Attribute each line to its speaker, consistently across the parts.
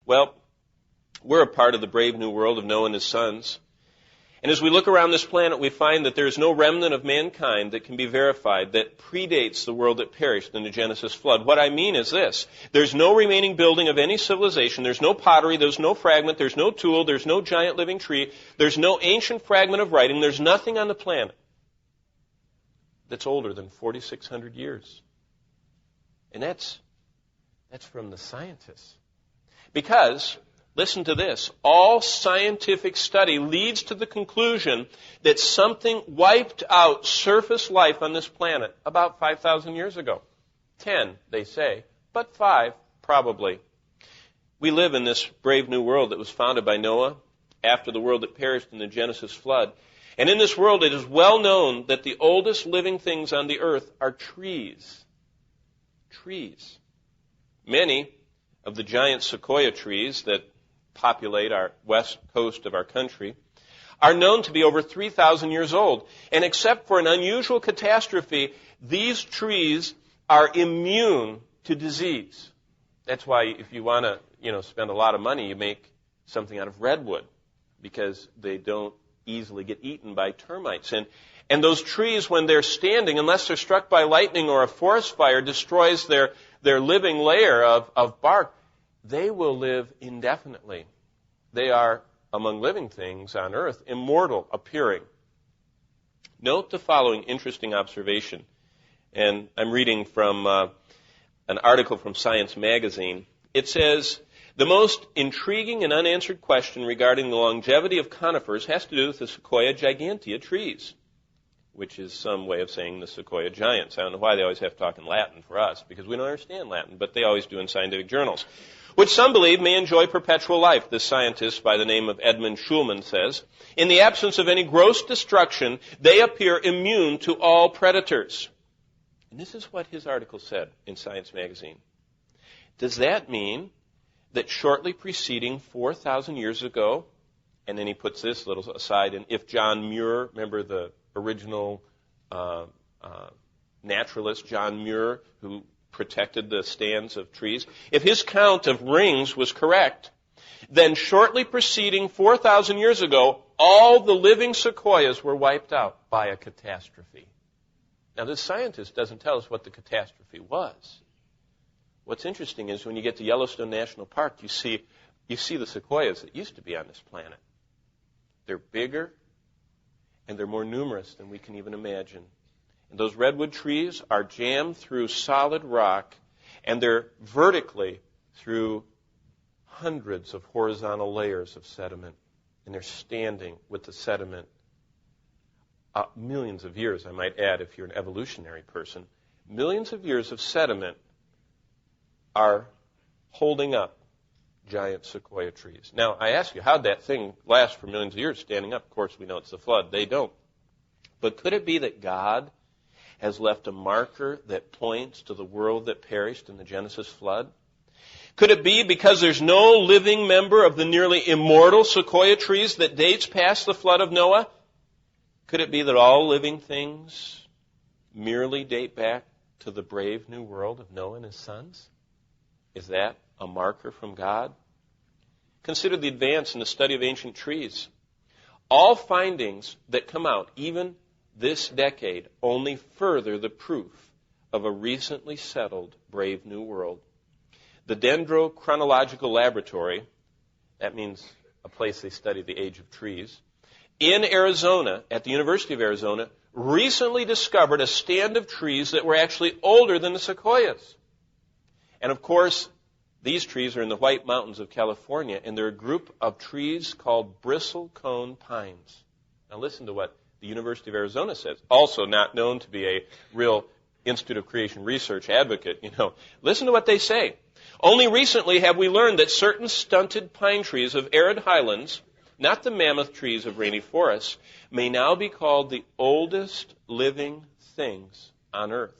Speaker 1: Well, we're a part of the brave new world of Noah and his sons. And as we look around this planet, we find that there is no remnant of mankind that can be verified that predates the world that perished in the Genesis flood. What I mean is this. There's no remaining building of any civilization. There's no pottery. There's no fragment. There's no tool. There's no giant living tree. There's no ancient fragment of writing. There's nothing on the planet that's older than 4,600 years. And that's from the scientists. Because, listen to this, all scientific study leads to the conclusion that something wiped out surface life on this planet about 5,000 years ago. 10, they say, but 5, probably. We live in this brave new world that was founded by Noah after the world that perished in the Genesis flood. And in this world, it is well known that the oldest living things on the earth are trees. Trees. Many of the giant sequoia trees that populate our west coast of our country are known to be over 3,000 years old. And except for an unusual catastrophe, these trees are immune to disease. That's why if you want to, spend a lot of money, you make something out of redwood because they don't easily get eaten by termites. And those trees, when they're standing, unless they're struck by lightning or a forest fire destroys their living layer of bark, they will live indefinitely. They are, among living things on earth, immortal appearing. Note the following interesting observation. And I'm reading from an article from Science magazine. It says, the most intriguing and unanswered question regarding the longevity of conifers has to do with the Sequoia gigantea trees, which is some way of saying the Sequoia giants. I don't know why they always have to talk in Latin for us, because we don't understand Latin, but they always do in scientific journals, which some believe may enjoy perpetual life. This scientist by the name of Edmund Schulman says, in the absence of any gross destruction, they appear immune to all predators. And this is what his article said in Science magazine. Does that mean that shortly preceding 4,000 years ago, and then he puts this little aside, and if John Muir, remember the original naturalist John Muir, who protected the stands of trees, if his count of rings was correct, then shortly preceding 4,000 years ago, all the living sequoias were wiped out by a catastrophe. Now, this scientist doesn't tell us what the catastrophe was. What's interesting is when you get to Yellowstone National Park, you see the sequoias that used to be on this planet. They're bigger, and they're more numerous than we can even imagine. And those redwood trees are jammed through solid rock, and they're vertically through hundreds of horizontal layers of sediment. And they're standing with the sediment. Millions of years, I might add, if you're an evolutionary person. Millions of years of sediment are holding up giant sequoia trees. Now, I ask you, how'd that thing last for millions of years standing up? Of course, we know it's the flood. They don't. But could it be that God has left a marker that points to the world that perished in the Genesis flood? Could it be because there's no living member of the nearly immortal sequoia trees that dates past the flood of Noah? Could it be that all living things merely date back to the brave new world of Noah and his sons? Is that a marker from God? Consider the advance in the study of ancient trees. All findings that come out, even this decade, only further the proof of a recently settled brave new world. The Dendrochronological Laboratory, that means a place they study the age of trees, in Arizona, at the University of Arizona, recently discovered a stand of trees that were actually older than the sequoias. And of course, these trees are in the White Mountains of California, and they're a group of trees called bristlecone pines. Now listen to what the University of Arizona says, also not known to be a real Institute of Creation Research advocate, Listen to what they say. Only recently have we learned that certain stunted pine trees of arid highlands, not the mammoth trees of rainy forests, may now be called the oldest living things on earth.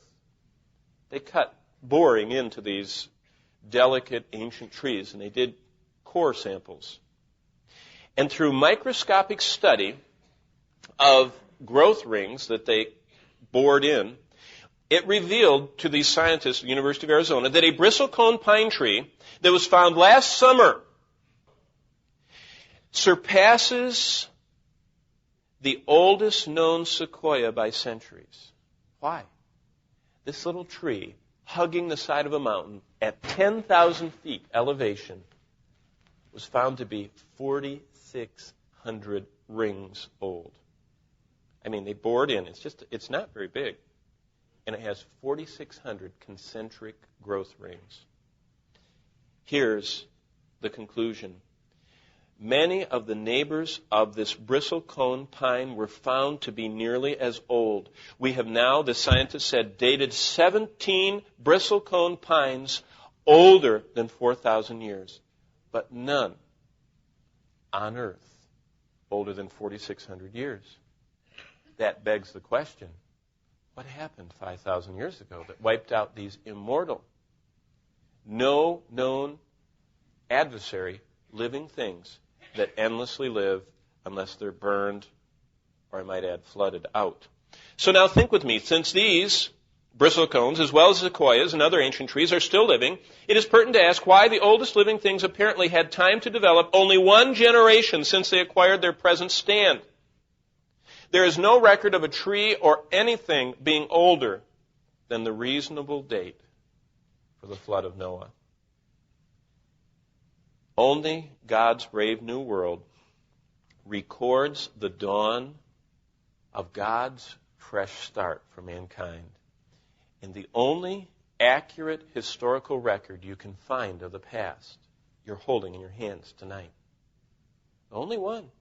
Speaker 1: They cut boring into these delicate ancient trees, and they did core samples. And through microscopic study of growth rings that they bored in, it revealed to these scientists at the University of Arizona that a bristlecone pine tree that was found last summer surpasses the oldest known sequoia by centuries. Why? This little tree, hugging the side of a mountain at 10,000 feet elevation, was found to be 4,600 rings old. I mean, they bored in. It's not very big. And it has 4,600 concentric growth rings. Here's the conclusion. Many of the neighbors of this bristlecone pine were found to be nearly as old. We have now, the scientists said, dated 17 bristlecone pines older than 4,000 years, but none on Earth older than 4,600 years. That begs the question, what happened 5,000 years ago that wiped out these immortal, no known adversary living things that endlessly live unless they're burned, or I might add, flooded out? So now think with me, since these bristlecones, as well as sequoias and other ancient trees, are still living, it is pertinent to ask why the oldest living things apparently had time to develop only one generation since they acquired their present stand. There is no record of a tree or anything being older than the reasonable date for the flood of Noah. Only God's brave new world records the dawn of God's fresh start for mankind. And the only accurate historical record you can find of the past, you're holding in your hands tonight. The only one.